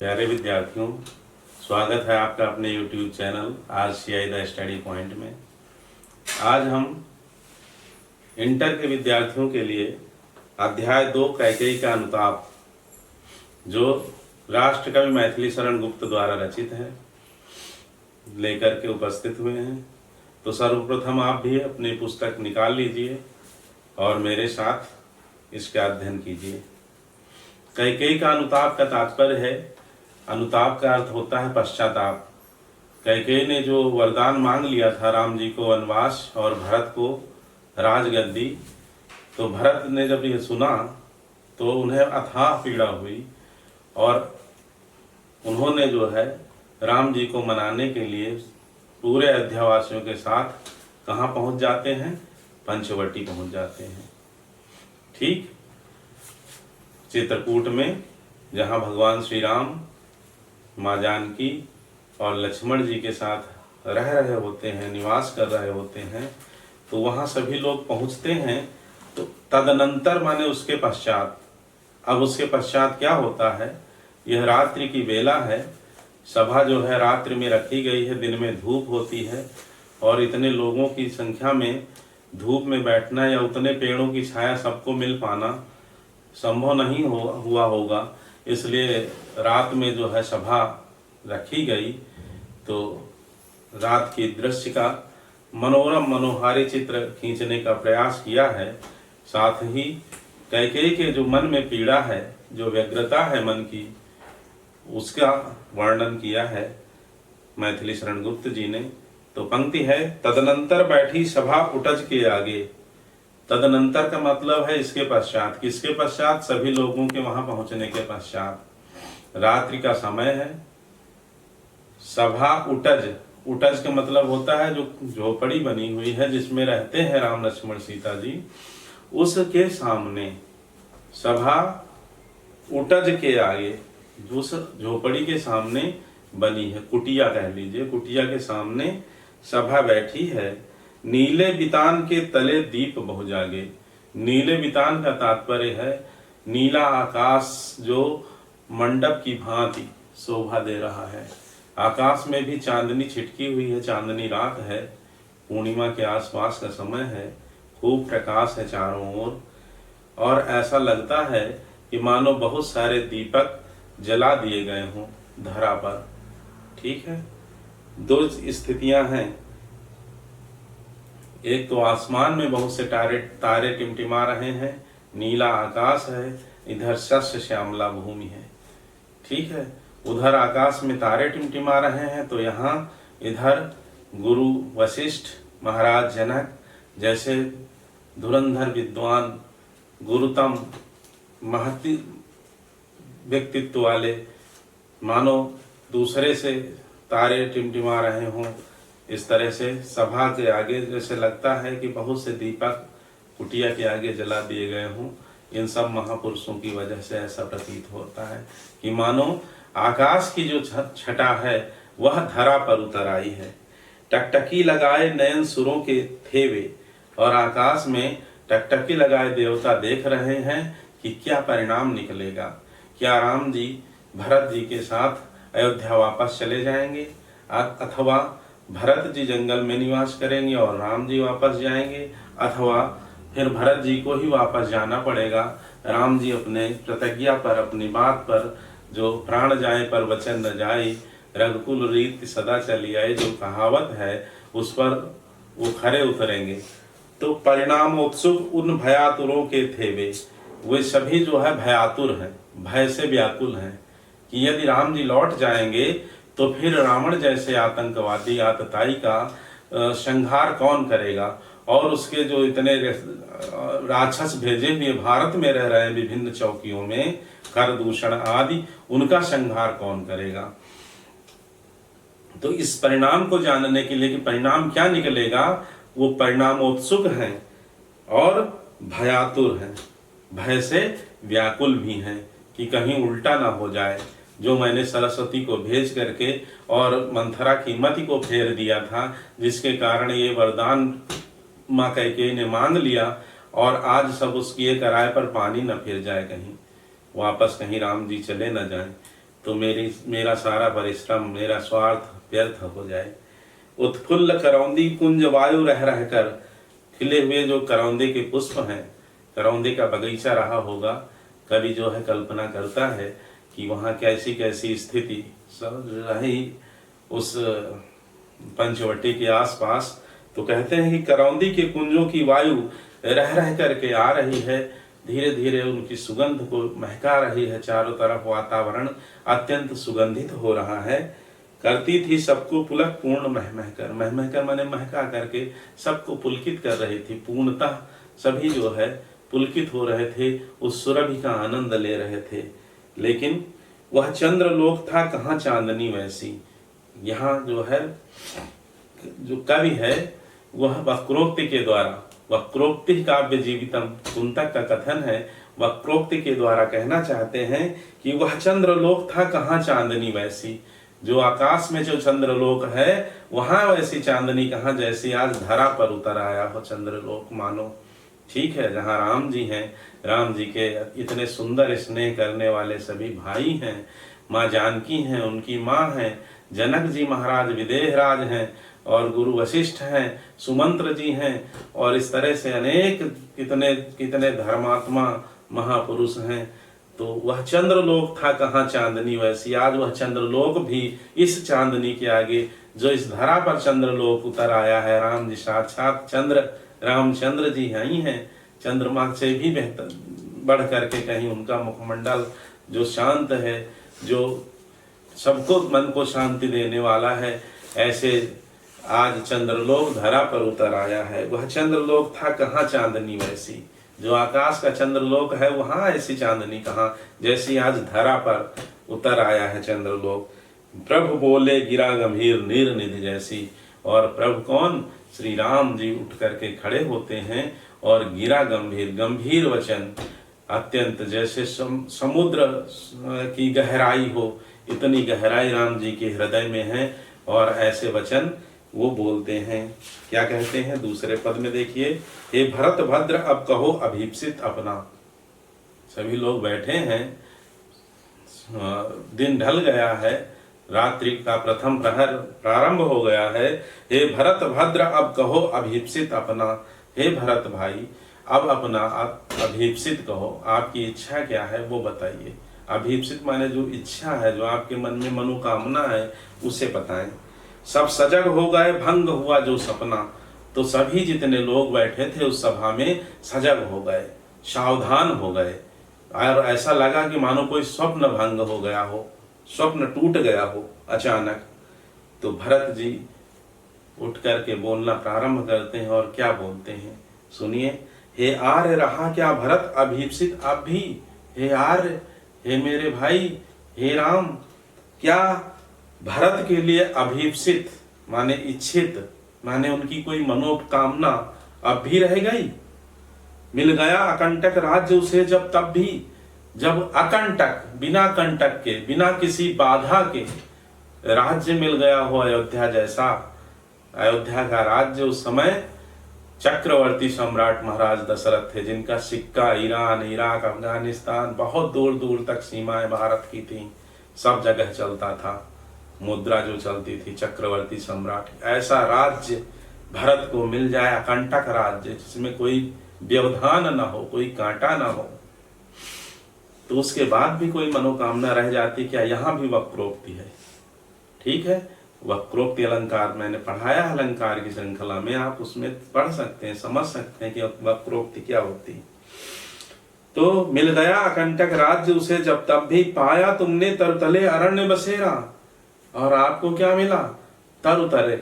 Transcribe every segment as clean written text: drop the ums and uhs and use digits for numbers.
प्यारे विद्यार्थियों, स्वागत है आपका अपने YouTube channel RCI the study point में। आज हम इंटर के विद्यार्थियों के लिए अध्याय 2 कैकेयी का अनुताप, जो राष्ट्रकवि मैथिली शरण गुप्त द्वारा रचित है, लेकर के उपस्थित हुए हैं। तो सर्वप्रथम आप भी अपनी पुस्तक निकाल लीजिए और मेरे साथ इसका अध्ययन कीजिए। कैकेयी का अनुताप का तात्पर्य है, अनुताप का अर्थ होता है पश्चाताप। कैकेयी ने जो वरदान मांग लिया था राम जी को वनवास और भरत को राजगद्दी, तो भरत ने जब यह सुना तो उन्हें अथाह पीड़ा हुई और उन्होंने जो है राम जी को मनाने के लिए पूरे अयोध्यावासियों के साथ कहाँ पहुँच जाते हैं? पंचवटी पहुँच जाते हैं। ठीक चित्रकूट में, जहाँ भगवान श्री राम, माँ जानकी और लक्ष्मण जी के साथ रह रहे होते हैं, निवास कर रहे होते हैं, तो वहाँ सभी लोग पहुँचते हैं। तो तदनंतर माने उसके पश्चात, अब उसके पश्चात क्या होता है? यह रात्रि की बेला है, सभा जो है रात्रि में रखी गई है, दिन में धूप होती है और इतने लोगों की संख्या में धूप में बैठना या उतने पेड़ों की छाया सबको मिल पाना संभव नहीं हुआ होगा, इसलिए रात में जो है सभा रखी गई। तो रात की दृश्य का मनोरम मनोहारी चित्र खींचने का प्रयास किया है। साथ ही कैकेयी के जो मन में पीड़ा है, जो व्यग्रता है मन की, उसका वर्णन किया है मैथिली शरण गुप्त जी ने। तो पंक्ति है, तदनंतर बैठी सभा उटज के आगे। तदनंतर का मतलब है इसके पश्चात। किसके पश्चात? सभी लोगों के वहां पहुंचने के पश्चात। रात्रि का समय है, सभा उटज, उटज का मतलब होता है जो झोपड़ी बनी हुई है जिसमें रहते हैं राम लक्ष्मण सीता जी, उसके सामने सभा उटज के आगे, उस झोपड़ी के सामने बनी है, कुटिया कह लीजिए, कुटिया के सामने सभा बैठी है। नीले बितान के तले दीप बहु जागे। नीले बितान का तात्पर्य है नीला आकाश जो मंडप की भांति शोभा दे रहा है। आकाश में भी चांदनी छिटकी हुई है, चांदनी रात है, पूर्णिमा के आसपास का समय है, खूब प्रकाश है चारों ओर और ऐसा लगता है कि मानो बहुत सारे दीपक जला दिए गए हों धरा पर। ठीक है, दो स्थितियां हैं, एक तो आसमान में बहुत से तारे टिमटिमा रहे हैं, नीला आकाश है, इधर शस्य श्यामला भूमि है। ठीक है, उधर आकाश में तारे टिमटिमा रहे हैं तो यहाँ इधर गुरु वशिष्ठ, महाराज जनक जैसे धुरंधर विद्वान, गुरुतम महती व्यक्तित्व वाले, मानो दूसरे से तारे टिमटिमा रहे हों। इस तरह से सभा के आगे जैसे लगता है कि बहुत से दीपक कुटिया के आगे जला दिए गए हों। इन सब महापुरुषों की वजह से ऐसा प्रतीत होता है कि मानो आकाश की जो छटा है वह धरा पर उतर आई है। टकटकी लगाए नयन सुरों के थेवे, और आकाश में टकटकी लगाए देवता देख रहे हैं कि क्या परिणाम निकलेगा। क्या राम जी भरत जी के साथ अयोध्या वापस चले जाएंगे अथवा भरत जी जंगल में निवास करेंगे और राम जी वापस जाएंगे, अथवा फिर भरत जी को ही वापस जाना पड़ेगा। राम जी अपने प्रतिज्ञा पर, अपनी बात पर, जो प्राण जाए पर वचन न जाए, रघुकुल रीति सदा चली आए, जो कहावत है उस पर वो खरे उतरेंगे। तो परिणाम उत्सुक उन भयातुरों के थे वे सभी जो है भयातुर हैं, भय से व्याकुल हैं कि यदि राम जी लौट जाएंगे तो फिर रावण जैसे आतंकवादी आतताई का संहार कौन करेगा, और उसके जो इतने राक्षस भेजे हुए भारत में रह रहे हैं विभिन्न चौकियों में, कर दूषण आदि, उनका संहार कौन करेगा। तो इस परिणाम को जानने के लिए कि परिणाम क्या निकलेगा, वो परिणामोत्सुक हैं और भयातुर हैं, भय से व्याकुल भी हैं कि कहीं उल्टा ना हो जाए। जो मैंने सरस्वती को भेज करके और मंथरा की मति को फेर दिया था, जिसके कारण ये वरदान माँ कैकेयी ने मांग लिया, और आज सब उसकी एक राय पर पानी न फिर जाए, कहीं वापस कहीं राम जी चले न जाएं। तो मेरा सारा परिश्रम, मेरा स्वार्थ व्यर्थ हो जाए। उत्फुल्ल करौंदी कुंज वायु रह रह कर, खिले हुए जो करौंदे के पुष्प हैं, करौंदे का बगीचा रहा होगा, कवि जो है कल्पना करता है कि वहाँ कैसी कैसी स्थिति सब रही उस पंचवटी के आसपास। तो कहते हैं कि करौंदी के कुंजों की वायु रह रह करके आ रही है, धीरे धीरे उनकी सुगंध को महका रही है, चारों तरफ वातावरण अत्यंत सुगंधित हो रहा है। करती थी सबको पुलक पूर्ण महमह कर माने महका करके सबको पुलकित कर रही थी। पूर्णतः सभी जो है पुलकित हो रहे थे, उस सुरभि का आनंद ले रहे थे। लेकिन वह चंद्रलोक था कहाँ चांदनी वैसी। यहाँ जो है जो कवि है वह वक्रोक्ति के द्वारा, वक्रोक्ति काव्य जीवितम कुंतक का कथन है, वक्रोक्ति के द्वारा कहना चाहते हैं कि वह चंद्रलोक था कहाँ चांदनी वैसी। जो आकाश में जो चंद्रलोक है वहां वैसी चांदनी कहाँ, जैसी आज धरा पर उतर आया हो चंद्रलोक मानो। ठीक है, जहाँ राम जी हैं, राम जी के इतने सुंदर स्नेह करने वाले सभी भाई हैं, माँ जानकी हैं, उनकी माँ हैं, जनक जी महाराज विदेहराज हैं, और गुरु वशिष्ठ हैं, सुमंत्र जी हैं, और इस तरह से अनेक कितने कितने धर्मात्मा महापुरुष हैं। तो वह चंद्रलोक था कहाँ चांदनी वैसी। आज वह चंद्रलोक भी इस चांदनी के आगे, जो इस धरा पर चंद्रलोक उतर आया है, राम जी साक्षात चंद्र रामचंद्र जी ही हैं। चंद्रमा से भी बेहतर बढ़ करके कहीं उनका मुखमंडल जो शांत है, जो सबको मन को शांति देने वाला है, ऐसे आज चंद्रलोक धरा पर उतर आया है। वह चंद्रलोक था कहाँ चांदनी वैसी। जो आकाश का चंद्रलोक है वहां ऐसी चांदनी कहाँ, जैसी आज धरा पर उतर आया है चंद्रलोक। प्रभु बोले गिरा गंभीर नीर निधि जैसी। और प्रभु कौन, श्री राम जी उठ करके खड़े होते हैं और गिरा गंभीर, गंभीर वचन, अत्यंत जैसे समुद्र की गहराई हो, इतनी गहराई राम जी के हृदय में है, और ऐसे वचन वो बोलते हैं। क्या कहते हैं दूसरे पद में देखिए, हे भरत भद्र अब कहो अभीप्सित अपना। सभी लोग बैठे हैं, दिन ढल गया है, रात्रि का प्रथम प्रहर प्रारंभ हो गया है। हे भरत भद्र अब कहो अभीप्सित अपना। हे भरत भाई अब अपना अभीप्सित कहो, आपकी इच्छा क्या है वो बताइए। अभीप्सित माने जो इच्छा है, जो आपके मन में मनोकामना है, उसे बताएं। सब सजग हो गए भंग हुआ जो सपना। तो सभी जितने लोग बैठे थे उस सभा में सजग हो गए, सावधान हो गए, और ऐसा लगा कि मानो कोई स्वप्न भंग हो गया हो, स्वप्न टूट गया हो अचानक। तो भरत जी उठ करके बोलना प्रारंभ करते हैं, और क्या बोलते हैं सुनिए। हे आर्य रहा क्या भरत अभीप्सित अब भी। हे आर्य, हे मेरे भाई, हे राम, क्या भरत के लिए अभीप्सित माने इच्छित, माने उनकी कोई मनोकामना अब भी रह गई। मिल गया अकंटक राज्य उसे जब, तब भी जब अकंटक, बिना कंटक के, बिना किसी बाधा के राज्य मिल गया हो अयोध्या जैसा। अयोध्या का राज्य उस समय चक्रवर्ती सम्राट महाराज दशरथ थे, जिनका सिक्का ईरान, इराक, अफगानिस्तान, बहुत दूर दूर तक सीमाएं भारत की थी, सब जगह चलता था। मुद्रा जो चलती थी, चक्रवर्ती सम्राट, ऐसा राज्य भरत को मिल जाए, अकंटक राज्य जिसमें कोई व्यवधान न हो, कोई कांटा न हो, तो उसके बाद भी कोई मनोकामना रह जाती क्या? यहाँ भी वक्रोक्ति है। ठीक है, वक्रोक्ति अलंकार मैंने पढ़ाया अलंकार की श्रृंखला में, आप उसमें पढ़ सकते हैं, समझ सकते हैं कि वक्रोक्ति क्या होती है। तो मिल गया अकंटक राज्य उसे जब, तब भी पाया तुमने तरतले अरण्य बसेरा। और आपको क्या मिला? तर उतरे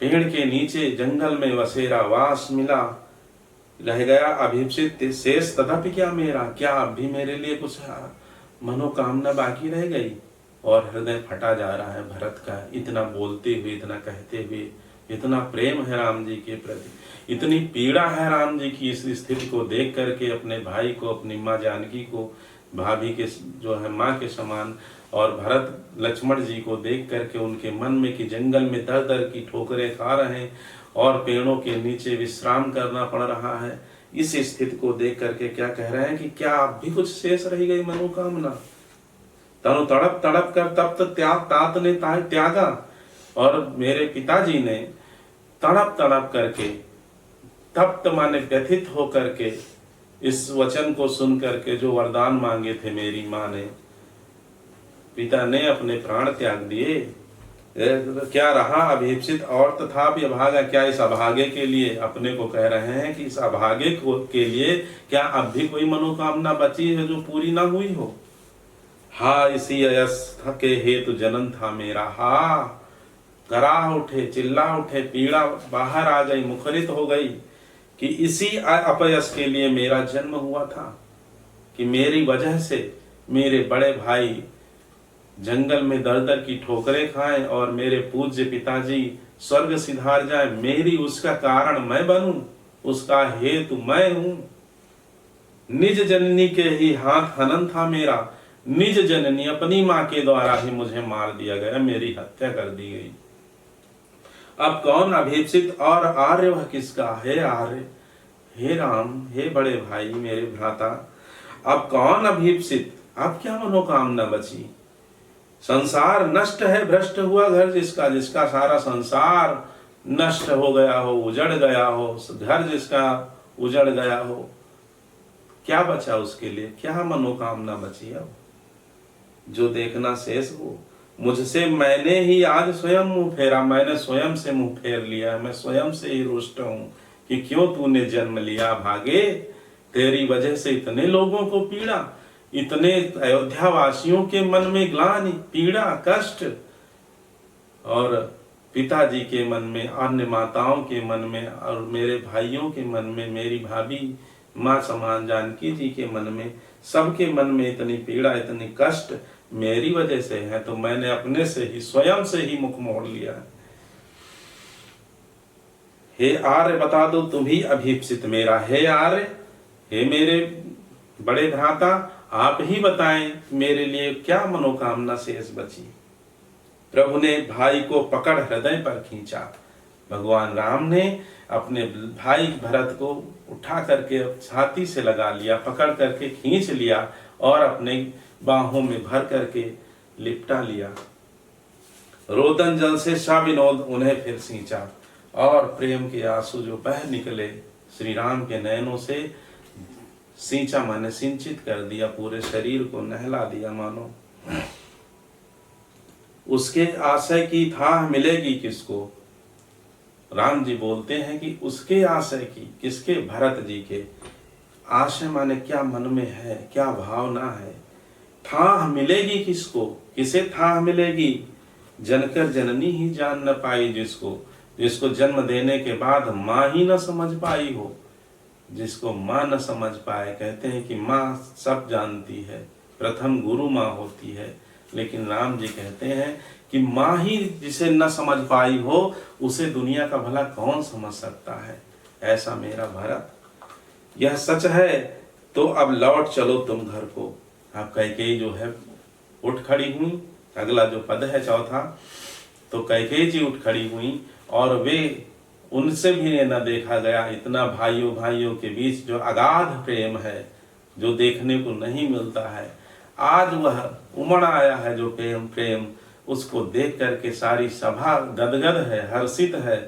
पेड़ के नीचे जंगल में बसेरा वास मिला। रह गया अभीप्सित शेष तथापि क्या मेरा, क्या अब भी मेरे लिए कुछ मनोकामना बाकी रह गई? और हृदय फटा जा रहा है भरत का, इतना बोलते हुए, इतना कहते हुए, इतना प्रेम है राम जी के प्रति, इतनी पीड़ा है राम जी की इस स्थिति को देख करके, अपने भाई को, अपनी माँ जानकी को, भाभी के जो है माँ के समान, और भरत लक्ष्मण जी को देख करके उनके मन में कि जंगल में दर दर की ठोकरें खा रहे हैं और पेड़ों के नीचे विश्राम करना पड़ रहा है, इस स्थिति को देख करके क्या कह रहे हैं कि क्या अब भी कुछ शेष रह गई मनोकामना? तनु तड़प तड़प कर तप्त तात ने त्यागा, और मेरे पिताजी ने तड़प तड़प करके, तप्त माने व्यथित हो करके, इस वचन को सुन करके जो वरदान मांगे थे मेरी माँ ने, पिता ने अपने प्राण त्याग दिए। क्या रहा अभीप्सित और तथापि अभागा, क्या इस अभागे के लिए अपने को कह रहे हैं कि इस अभागे के लिए क्या अब भी कोई मनोकामना बची है जो पूरी ना हुई हो? हा इसी अयस्थ के हेतु जनन था मेरा, हा कराह उठे, चिल्ला उठे, पीड़ा बाहर आ गई, मुखरित हो गई कि इसी अपयस के लिए मेरा जन्म हुआ था, कि मेरी वजह से मेरे बड़े भाई जंगल में दर दर की ठोकरें खाएं और मेरे पूज्य पिताजी स्वर्ग सिधार जाए, मेरी उसका कारण मैं बनूं, उसका हेतु मैं हूं। निज जननी के ही हाथ हनन था मेरा, निज जननी अपनी मां के द्वारा ही मुझे मार दिया गया, मेरी हत्या कर दी गई। अब कौन अभीप्सित और आर्य वह किसका? हे आर्य, हे राम, हे बड़े भाई मेरे भ्राता, अब कौन अभीप्सित, अब क्या मनोकामना बची? संसार नष्ट है, भ्रष्ट हुआ घर जिसका, जिसका सारा संसार नष्ट हो गया हो, उजड़ गया हो, घर जिसका उजड़ गया हो, क्या बचा उसके लिए? क्या मनोकामना बची अब जो देखना शेष हो? मुझसे मैंने ही आज स्वयं मुंह फेरा, मैंने स्वयं से मुंह फेर लिया, मैं स्वयं से ही रुष्ट हूं कि क्यों तूने जन्म लिया भागे, तेरी वजह से इतने लोगों को पीड़ा, इतने अयोध्या वासियों के मन में ग्लानि, पीड़ा, कष्ट, और पिताजी के मन में, अन्य माताओं के मन में, और मेरे भाइयों के मन में, मेरी भाभी माँ समान जानकी जी के मन में, सबके मन में इतनी पीड़ा, इतनी कष्ट मेरी वजह से है, तो मैंने अपने से ही, स्वयं से ही मुख मोड़ लिया है। हे आर्य बता दो तुम ही अभीप्सित मेरा, हे आर्य, हे मेरे बड़े भ्राता, आप ही बताएं मेरे लिए क्या मनोकामना शेष बची? प्रभु ने भाई को पकड़ हृदय पर खींचा। भगवान राम ने अपने भाई भरत को उठा करके छाती से लगा लिया, पकड़ करके खींच लिया और अपने बाहों में भर करके लिपटा लिया। रोदन जल से शाविनोद उन्हें फिर सींचा, और प्रेम के आंसू जो बह निकले श्री राम के नयनों से, सींचा माने सिंचित कर दिया, पूरे शरीर को नहला दिया मानो। उसके आशय की थाह मिलेगी किसको? राम जी बोलते हैं कि उसके आशय की, किसके? भरत जी के। आशय माने क्या मन में है, क्या भावना है। थाह मिलेगी किसको? किसे थाह मिलेगी? जनकर जननी ही जान न पाई जिसको, जिसको जन्म देने के बाद माँ ही न समझ पाई हो, जिसको माँ न समझ पाए। कहते हैं कि माँ सब जानती है, प्रथम गुरु माँ होती है, लेकिन राम जी कहते हैं कि माँ ही जिसे न समझ पाई हो, उसे दुनिया का भला कौन समझ सकता है। ऐसा मेरा भरत, यह सच है तो अब लौट चलो तुम घर को। अब कैकेयी जो है उठ खड़ी हुई। अगला जो पद है चौथा, तो कैकेयी जी उठ खड़ी हुई, और वे, उनसे भी न देखा गया इतना भाइयों भाइयों के बीच जो अगाध प्रेम है, जो देखने को नहीं मिलता है। आज वह उमड़ आया है जो प्रेम, उसको देख करके सारी सभा गदगद है, हर्षित है।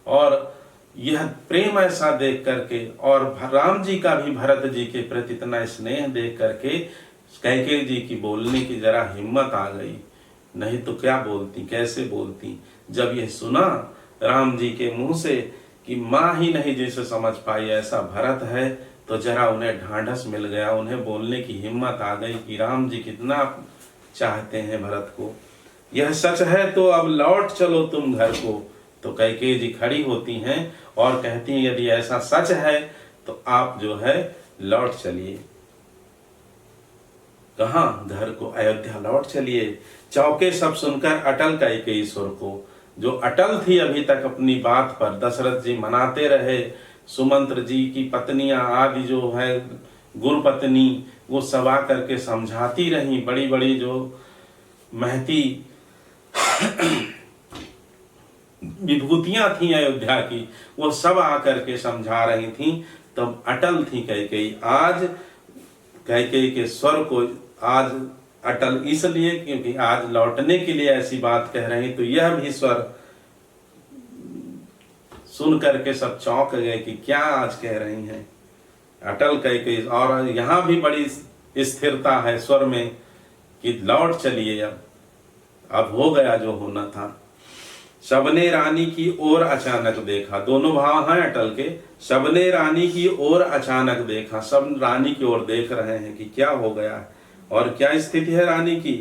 और यह प्रेम ऐसा देख करके, और राम जी का भी भरत जी के प्रति इतना स्नेह देख करके कैकेयी जी की बोलने की जरा हिम्मत आ गई, नहीं तो क्या बोलती, कैसे बोलती। जब यह सुना राम जी के मुंह से कि माँ ही नहीं जिसे समझ पाई ऐसा भरत है, तो जरा उन्हें ढांढस मिल गया, उन्हें बोलने की हिम्मत आ गई कि राम जी कितना चाहते हैं भरत को। यह सच है तो अब लौट चलो तुम घर को। तो कैकेयी जी खड़ी होती हैं और कहती हैं यदि ऐसा सच है तो आप जो है लौट चलिए। कहाँ? घर को, अयोध्या लौट चलिए। चौके सब सुनकर अटल कैकेयी सुर को, जो अटल थी अभी तक अपनी बात पर, दशरथ जी मनाते रहे, सुमंत्र जी की पत्नियां आदि जो है गुरु पत्नी, वो सभा करके समझाती रही, बड़ी बड़ी जो महती विभूतियां थी अयोध्या की, वो सब आकर के समझा रही थी। तब अटल थी कैकेयी। आज कैकेयी के स्वर को आज अटल इसलिए क्योंकि आज लौटने के लिए ऐसी बात कह रहे हैं, तो यह भी स्वर सुन करके सब चौंक गए कि क्या आज कह रही हैं। अटल कह के, और यहाँ भी बड़ी स्थिरता है स्वर में कि लौट चलिए, अब हो गया जो होना था। सबने रानी की ओर अचानक देखा, दोनों भाव हैं अटल के। सबने रानी की ओर अचानक देखा, सब रानी की ओर देख रहे हैं कि क्या हो गया है और क्या स्थिति है रानी की।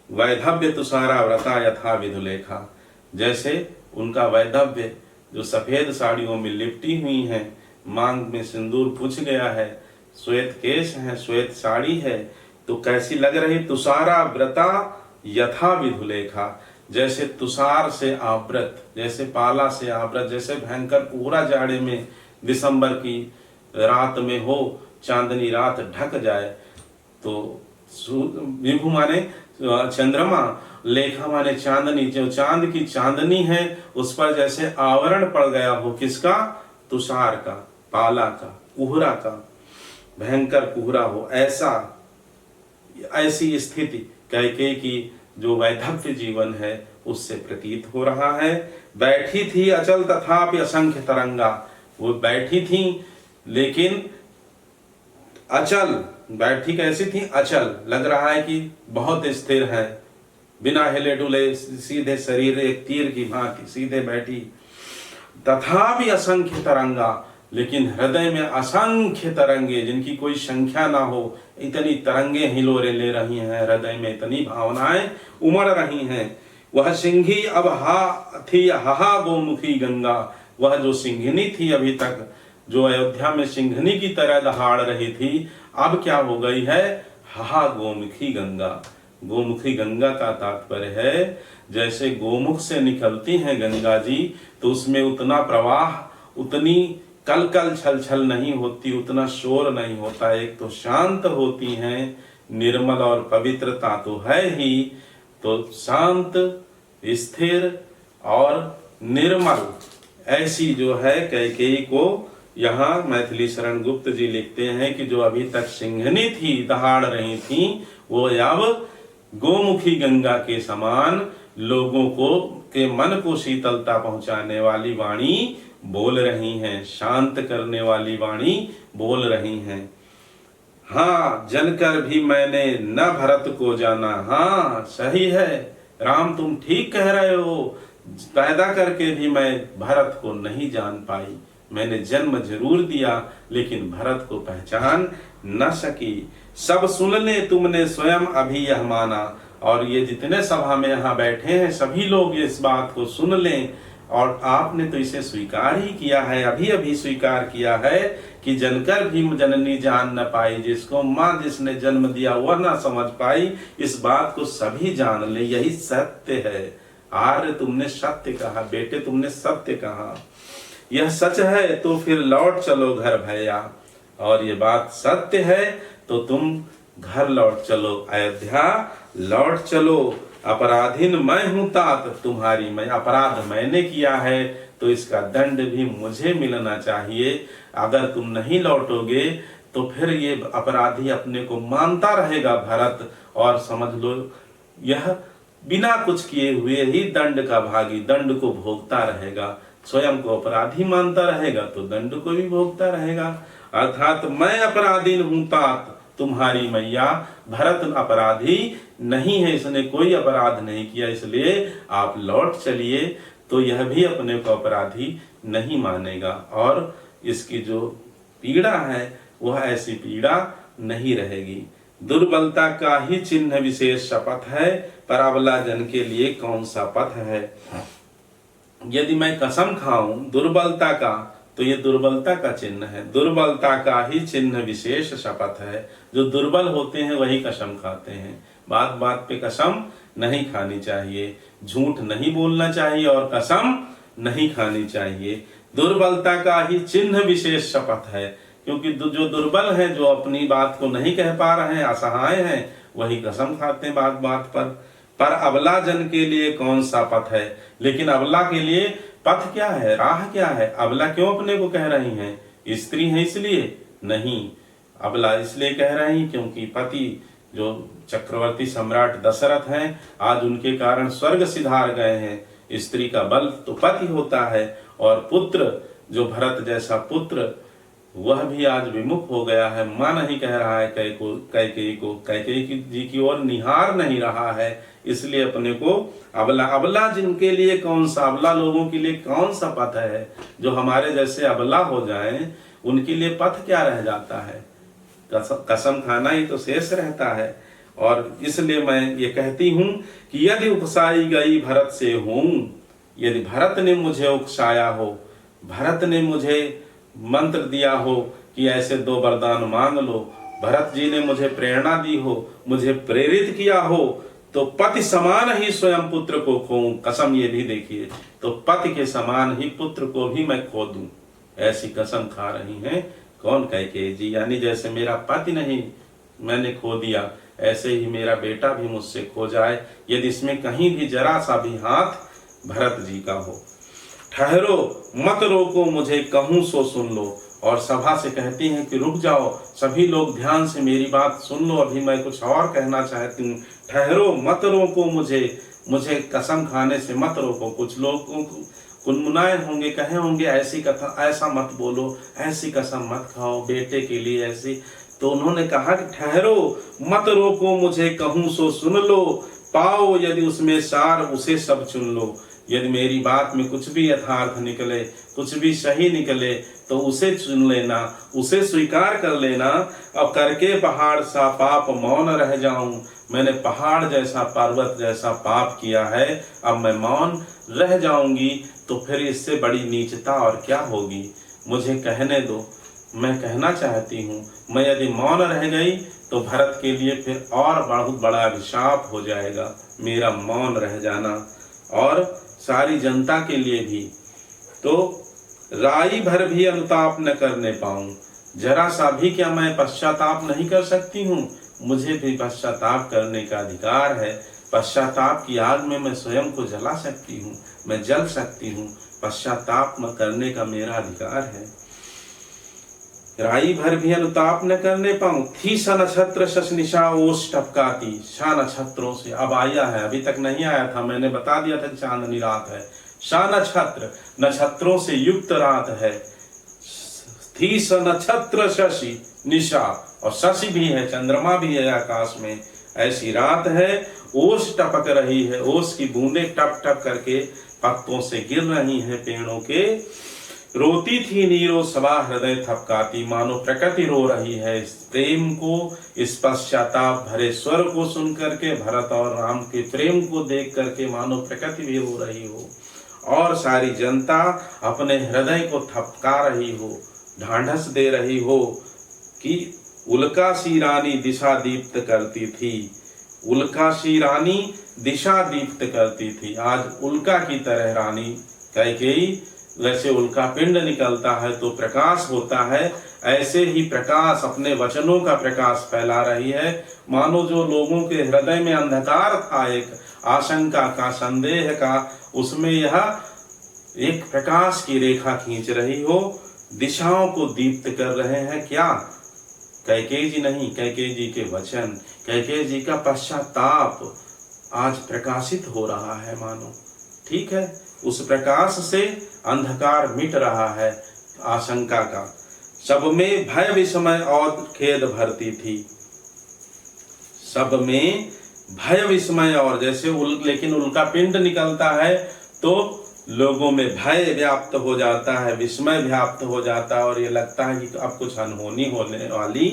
वैधव्य तुषारा व्रता यथा विधुलेखा, जैसे उनका वैधव्य जो सफेद साड़ियों में लिपटी हुई हैं, मांग में सिंदूर पुछ गया है, श्वेत केश है, श्वेत साड़ी है, तो कैसी लग रही। तुषारा व्रता यथा विधुलेखा, जैसे तुषार से आवृत, जैसे पाला से आवृत, जैसे भयंकर पूरा जाड़े में दिसंबर की रात में हो, चांदनी रात ढक जाए तो विभु माने चंद्रमा, लेखा माने चांदनी, जो चांद की चांदनी है उस पर जैसे आवरण पड़ गया हो, किसका, तुषार का, पाला का, कोहरा का, भयंकर कोहरा हो, ऐसी स्थिति कैकेयी की जो वैधव्य जीवन है उससे प्रतीत हो रहा है। बैठी थी अचल तथापि असंख्य तरंगा, वो बैठी थी लेकिन अचल, बैठी कैसी थी, अचल, लग रहा है कि बहुत स्थिर है, बिना हिले डुले सीधे शरीर एक तीर की भांति सीधे बैठी। तथापि असंख्य तरंगा, लेकिन हृदय में असंख्य तरंगे, जिनकी कोई संख्या ना हो, इतनी तरंगे हिलोरे ले रही हैं, हृदय में इतनी भावनाएं उमड़ रही हैं। वह सिंही अब हा गोमुखी गंगा, वह जो सिंघनी थी अभी तक, जो अयोध्या में सिंघनी की तरह दहाड़ रही थी, अब क्या हो गई है, हा गोमुखी गंगा। गोमुखी गंगा का तात्पर्य है जैसे गोमुख से निकलती हैं गंगा जी, तो उसमें उतना प्रवाह, उतनी कलकल छल छल नहीं होती, उतना शोर नहीं होता। एक तो शांत होती हैं, निर्मल और पवित्रता तो है ही, तो शांत, स्थिर और निर्मल ऐसी जो है कैकेयी को यहाँ मैथिली शरण गुप्त जी लिखते हैं कि जो अभी तक सिंघनी थी, दहाड़ रही थी, वो अब गोमुखी गंगा के समान लोगों को के मन को शीतलता पहुंचाने वाली वाणी बोल रही हैं, शांत करने वाली वाणी बोल रही हैं। हाँ जनकर भी मैंने न भरत को जाना, हाँ सही है राम, तुम ठीक कह रहे हो, पैदा करके भी मैं भरत को नहीं जान पाई, मैंने जन्म जरूर दिया लेकिन भरत को पहचान न सकी। सब सुन ले तुमने स्वयं अभी यह माना, और ये जितने सभा में यहाँ बैठे हैं सभी लोग इस बात को सुन लें, और आपने तो इसे स्वीकार ही किया है, अभी अभी स्वीकार किया है कि जनकर भी जननी जान न पाई, जिसको माँ जिसने जन्म दिया वह ना समझ पाई, इस बात को सभी जान ले, यही सत्य है। आर्य तुमने सत्य कहा, बेटे तुमने सत्य कहा, यह सच है तो फिर लौट चलो घर भैया, और ये बात सत्य है तो तुम घर लौट चलो, अयोध्या लौट चलो। अपराधीन मैं हूं तात तुम्हारी, मैं अपराध मैंने किया है तो इसका दंड भी मुझे मिलना चाहिए। अगर तुम नहीं लौटोगे तो फिर ये अपराधी अपने को मानता रहेगा भरत, और समझ लो यह बिना कुछ किए हुए ही दंड का भागी, दंड को भोगता रहेगा। स्वयं को अपराधी मानता रहेगा तो दंड को भी भोगता रहेगा। अर्थात मैं अपराधीन हूं तात तुम्हारी मैया, भरत अपराधी नहीं है, इसने कोई अपराध नहीं किया, इसलिए आप लौट चलिए, तो यह भी अपने को अपराधी नहीं मानेगा, और इसकी जो पीड़ा है वह ऐसी पीड़ा नहीं रहेगी। दुर्बलता का ही चिन्ह विशेष शपथ है, पर अबला जन के लिए कौन सा पथ है। यदि मैं कसम खाऊं दुर्बलता का, तो ये दुर्बलता का चिन्ह है, दुर्बलता का ही चिन्ह विशेष शपथ है। जो दुर्बल होते हैं वही कसम खाते हैं, बात बात पे कसम नहीं खानी चाहिए, झूठ नहीं बोलना चाहिए और कसम नहीं खानी चाहिए। दुर्बलता का ही चिन्ह विशेष शपथ है, क्योंकि जो दुर्बल हैं, जो अपनी बात को नहीं कह पा रहे हैं, असहाय हैं, वही कसम खाते हैं बात बात पर अबला जन के लिए कौन सा पथ है। लेकिन अबला के लिए पथ क्या है, राह क्या है। अबला क्यों अपने को कह रही हैं, स्त्री है इसलिए नहीं, अबला इसलिए कह रही क्योंकि पति जो चक्रवर्ती सम्राट दशरथ हैं, आज उनके कारण स्वर्ग सिधार गए हैं। स्त्री का बल तो पति होता है, और पुत्र जो भरत जैसा पुत्र वह भी आज विमुख हो गया है। मां नहीं कह रहा है कैकेयी जी की ओर निहार नहीं रहा है, इसलिए अपने को अबला, अबला जिनके लिए कौन सा, अबला लोगों के लिए कौन सा पथ है। जो हमारे जैसे अबला हो जाएं उनके लिए पथ क्या रह जाता है, कसम खाना ही तो शेष रहता है। और इसलिए मैं ये कहती हूं कि यदि उकसाई गई भरत से हूं, यदि भरत ने मुझे उकसाया हो, भरत ने मुझे मंत्र दिया हो कि ऐसे 2 वरदान मांग लो, भरत जी ने मुझे प्रेरणा दी हो, मुझे प्रेरित किया हो, तो पति समान ही स्वयं पुत्र को खोऊं। कसम ये भी देखिए, तो पति के समान ही पुत्र को भी मैं खो दूं, ऐसी कसम खा रही हैं। कौन? कैकेयी जी। यानी जैसे मेरा पति नहीं मैंने खो दिया, ऐसे ही मेरा बेटा भी मुझसे खो जाए, यदि इसमें कहीं भी जरा सा भी हाथ भरत जी का हो। ठहरो मत रोको मुझे, कहूं सो सुन लो। और सभा से कहती हैं कि रुक जाओ, सभी लोग ध्यान से मेरी बात सुन लो, अभी मैं कुछ और कहना चाहती हूँ। ठहरो मत रोको मुझे कसम खाने से मत रोको। कुछ लोग गुनगुनाए होंगे, कहे होंगे ऐसी कथा, ऐसा मत बोलो, ऐसी कसम मत खाओ बेटे के लिए ऐसी। तो उन्होंने कहा कि ठहरो मत रोको मुझे, कहूं सो सुन लो। पाओ यदि उसमें सार, उसे सब चुन लो। यदि मेरी बात में कुछ भी यथार्थ निकले, कुछ भी सही निकले, तो उसे चुन लेना, उसे स्वीकार कर लेना। अब करके पहाड़ सा पाप मौन रह जाऊं, मैंने पहाड़ जैसा, पर्वत जैसा पाप किया है, अब मैं मौन रह जाऊंगी, तो फिर इससे बड़ी नीचता और क्या होगी। मुझे कहने दो, मैं कहना चाहती हूँ। मैं यदि मौन रह गई तो भरत के लिए फिर और बहुत बड़ा अभिशाप हो जाएगा मेरा मौन रह जाना, और सारी जनता के लिए भी। तो राई भर भी अनुताप न करने पाऊं, जरा सा भी क्या मैं पश्चाताप नहीं कर सकती हूँ? मुझे भी पश्चाताप करने का अधिकार है। पश्चाताप की आग में मैं स्वयं को जला सकती हूँ, मैं जल सकती हूँ। पश्चाताप करने का मेरा अधिकार है। राई भर भी अनुताप न करने पाऊं। थी स नक्षत्र शशनिशा ओस टपकाती। शा नक्षत्रों से अब आया है, अभी तक नहीं आया था, मैंने बता दिया था कि चांदनी रात है। शा नक्षत्र, नक्षत्रों से युक्त रात है। थी स नक्षत्र शशि निशा, और शशि भी है, चंद्रमा भी है आकाश में, ऐसी रात है। ओस टपक रही है, ओस की बूंदें टप टप करके पत्तों से गिर रही हैं पेड़ों के। रोती थी नीरो सबा हृदय थपकाती, मानो प्रकृति रो रही है इस प्रेम को, इस पश्चाताप भरे स्वर को सुन करके, भरत और राम के प्रेम को देख करके मानो प्रकृति भी रो रही हो, और सारी जनता अपने हृदय को थपका रही हो, ढांढस दे रही हो कि उल्कासी रानी दिशा दीप्त करती थी। उल्कासी रानी दिशा दीप्त करती थी। आज उल्का की तरह रानी कैकेयी, वैसे उल्का पिंड निकलता है तो प्रकाश होता है, ऐसे ही प्रकाश अपने वचनों का प्रकाश फैला रही है। मानो जो लोगों के हृदय में अंधकार था, एक आशंका का, संदेह का, उसमें यह एक प्रकाश की रेखा खींच रही हो, दिशाओं को दीप्त कर रहे हैं। क्या? कैकेयी जी नहीं, कैकेयी जी के वचन, कैकेयी जी का पश्चाताप आज प्रकाशित हो रहा है मानो। ठीक है, उस प्रकाश से अंधकार मिट रहा है आशंका का। सब में भय विस्मय और खेद भरती थी। सब में भय विस्मय और, जैसे लेकिन उल्का पिंड निकलता है तो लोगों में भय व्याप्त हो जाता है, विस्मय व्याप्त हो जाता है, और ये लगता है कि अब कुछ अनहोनी होने वाली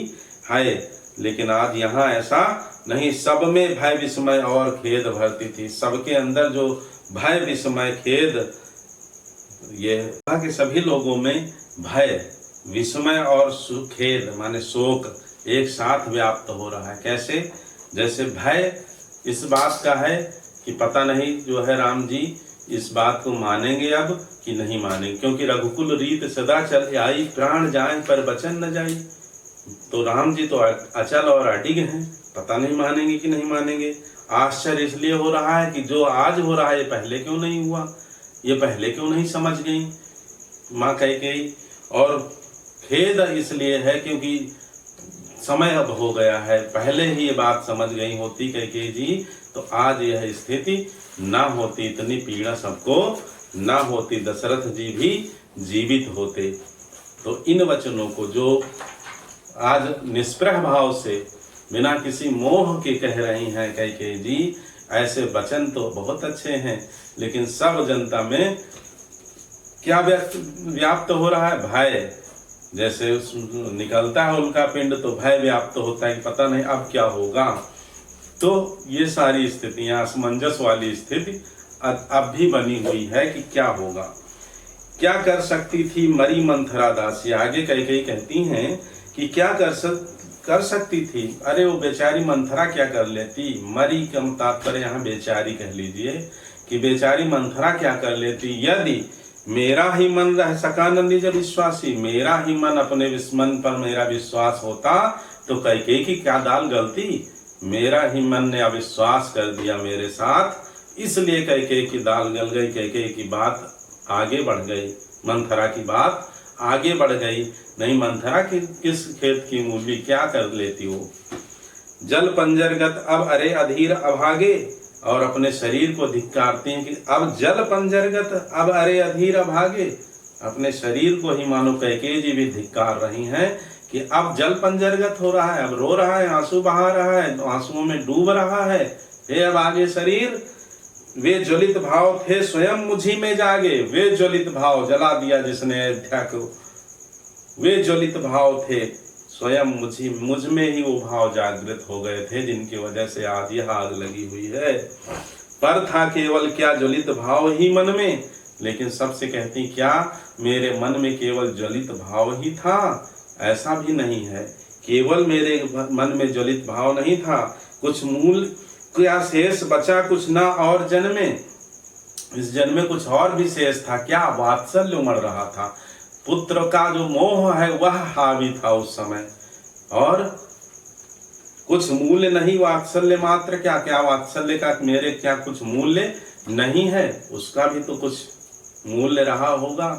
है। लेकिन आज यहाँ ऐसा नहीं, सब में भय विस्मय और खेद भरती थी। सबके अंदर जो भय विस्मय खेद, ये के सभी लोगों में भय विस्मय और खेद माने शोक एक साथ व्याप्त हो रहा है। कैसे? जैसे भय इस बात का है कि पता नहीं जो है राम जी इस बात को मानेंगे अब कि नहीं मानेंगे, क्योंकि रघुकुल रीत सदा चल आई, प्राण जाए पर वचन न जाई। तो राम जी तो अचल और अडिग हैं, पता नहीं मानेंगे कि नहीं मानेंगे। आश्चर्य इसलिए हो रहा है कि जो आज हो रहा है ये पहले क्यों नहीं हुआ, ये पहले क्यों नहीं समझ गई माँ कैकेयी। और खेद इसलिए है क्योंकि समय अब हो गया है, पहले ही ये बात समझ गई होती कैकेयी जी तो आज यह स्थिति ना होती, इतनी पीड़ा सबको ना होती, दशरथ जी भी जीवित होते। तो इन वचनों को जो आज निष्प्रह भाव से बिना किसी मोह के कह रही हैं कैकेयी जी, ऐसे वचन तो बहुत अच्छे हैं, लेकिन सब जनता में क्या व्याप्त हो रहा है? भय। जैसे निकलता है उल्का पिंड तो भय व्याप्त होता है कि पता नहीं अब क्या होगा। तो ये सारी स्थितियां, असमंजस वाली स्थिति अब भी बनी हुई है कि क्या होगा। क्या कर सकती थी मरी मंथरा दासी? आगे कैकेयी कहती हैं कि क्या कर सकती थी? अरे वो बेचारी मंथरा क्या कर लेती? मरी का तात्पर्य यहाँ बेचारी कह लीजिए कि बेचारी मंथरा क्या कर लेती? यदि मेरा ही मन रह सका न निज विश्वासी, मेरा ही मन अपने मन पर मेरा विश्वास होता तो कैकेयी की क्या दाल गलती? मेरा ही मन ने अविश्वास कर दिया मेरे साथ, इसलिए कैकेयी की दाल गल गई। कैकेयी की बात आगे बढ़ गई, मंथरा की बात आगे बढ़ गई। नहीं मंथरा की किस खेत की मूली क्या कर लेती वो? जल पंजरगत अब अरे अधीर अभागे, और अपने शरीर को धिक्कारती हैं कि अब जल पंजरगत अब अरे अधीर अभागे। अपने शरीर को ही मानो कैकेयी जी भी धिक्कार रही हैं कि अब जल पंजरगत हो रहा है, अब रो रहा है, आंसू बहा रहा है, आंसुओं में डूब रहा है। हे अब आगे शरीर, वे ज्वलित भाव थे स्वयं मुझी में जागे। वे ज्वलित भाव जला दिया जिसने अयोध्या को, वे ज्वलित भाव थे स्वयं मुझ में ही वो भाव जागृत हो गए थे, जिनकी वजह से आज यह आग लगी हुई है। पर था केवल क्या ज्वलित भाव ही मन में, लेकिन सबसे कहती क्या मेरे मन में केवल ज्वलित भाव ही था? ऐसा भी नहीं है, केवल मेरे मन में ज्वलित भाव नहीं था, कुछ मूल क्या शेष बचा कुछ ना और जन्मे। इस जन्म में कुछ और भी शेष था। क्या? वात्सल्य उमड़ रहा था, पुत्र का जो मोह है वह हावी था उस समय, और कुछ मूल्य नहीं, वात्सल्य मात्र। क्या क्या वात्सल्य का मेरे क्या कुछ मूल्य नहीं है? उसका भी तो कुछ मूल्य रहा होगा।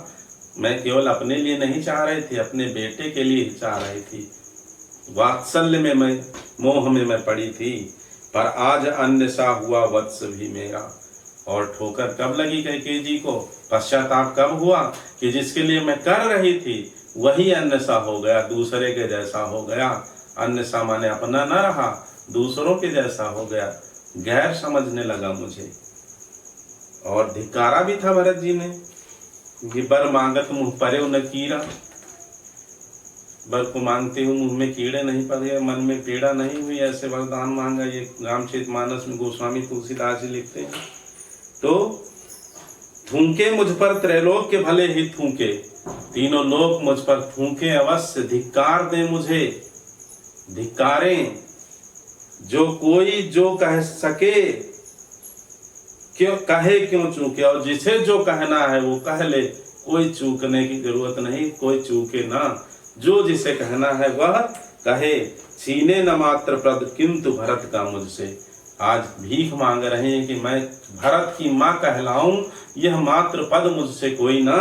मैं केवल अपने लिए नहीं चाह रही थी, अपने बेटे के लिए ही चाह रही थी। वात्सल्य में मैं, मोह में मैं पड़ी थी, पर आज अन्य सा हुआ वत्स भी मेरा। और ठोकर कब लगी कैकेयी जी को? पश्चाताप कब हुआ कि जिसके लिए मैं कर रही थी वही अन्य सा हो गया, दूसरे के जैसा हो गया। अन्य सा माने अपना न रहा, दूसरों के जैसा हो गया, गैर समझने लगा मुझे। और धिक्कारा भी था भरत जी ने कि बर मांगत मुँह परे न कीड़ा। बर को मांगते हुए मुंह में कीड़े नहीं पड़े, मन में पीड़ा नहीं हुई, ऐसे वरदान मांगा। ये रामचरितमानस में गोस्वामी तुलसीदास जी लिखते हैं। तो थूके मुझ पर त्रैलोक के भले ही थूके, तीनों लोक मुझ पर थूके अवश्य, धिक्कार दे मुझे, धिक्कारें। जो कोई जो कह सके क्यों कहे, क्यों चूके, और जिसे जो कहना है वो कह ले, कोई चूकने की जरूरत नहीं, कोई चूके ना। जो जिसे कहना है वह कहे, छीने न मात्र पद किंतु भरत का मुझसे। आज भीख मांग रहे हैं कि मैं भरत की माँ कहलाऊं, यह मात्र पद मुझसे कोई ना